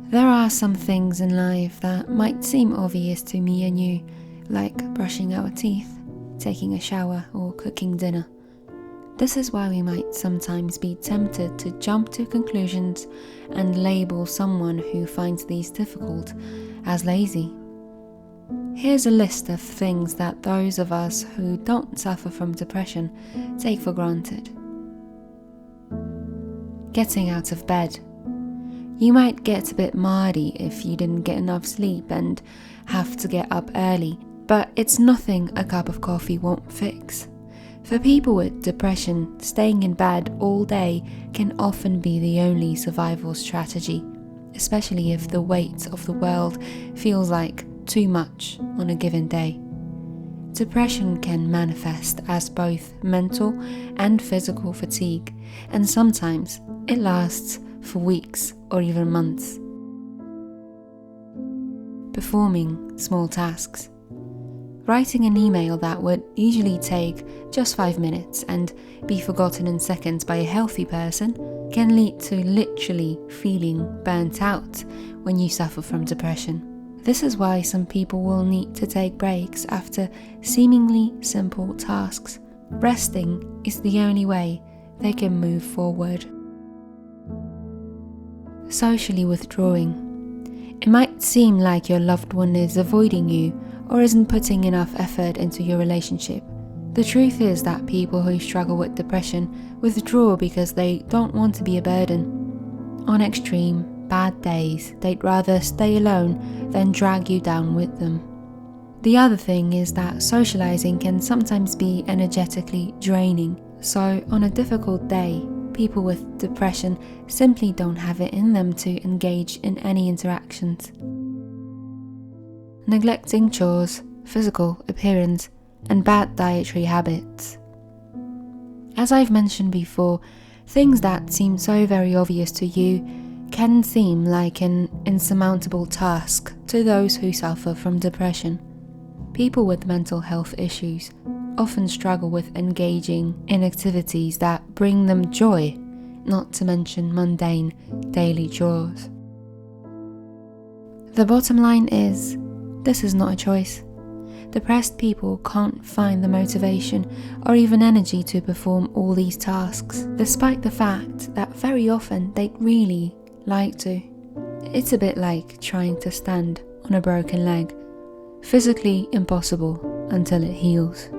There are some things in life that might seem obvious to me and you, like brushing our teeth, taking a shower, or cooking dinner. This is why we might sometimes be tempted to jump to conclusions and label someone who finds these difficult as lazy. Here's a list of things that those of us who don't suffer from depression take for granted. Getting out of bed. You might get a bit mardy if you didn't get enough sleep and have to get up early, but it's nothing a cup of coffee won't fix. For people with depression, staying in bed all day can often be the only survival strategy, especially if the weight of the world feels like too much on a given day. Depression can manifest as both mental and physical fatigue, and sometimes it lasts for weeks or even months. Performing small tasks. Writing an email that would usually take just 5 minutes and be forgotten in seconds by a healthy person can lead to literally feeling burnt out when you suffer from depression. This is why some people will need to take breaks after seemingly simple tasks. Resting is the only way they can move forward. Socially withdrawing. It might seem like your loved one is avoiding you or isn't putting enough effort into your relationship. The truth is that people who struggle with depression withdraw because they don't want to be a burden. On extreme, bad days, they'd rather stay alone than drag you down with them. The other thing is that socializing can sometimes be energetically draining. So on a difficult day, people with depression simply don't have it in them to engage in any interactions. Neglecting chores, physical appearance, and bad dietary habits. As I've mentioned before, things that seem so very obvious to you can seem like an insurmountable task to those who suffer from depression. People with mental health issues often struggle with engaging in activities that bring them joy, not to mention mundane daily chores. The bottom line is, this is not a choice. Depressed people can't find the motivation or even energy to perform all these tasks, despite the fact that very often they'd really like to. It's a bit like trying to stand on a broken leg. Physically impossible until it heals.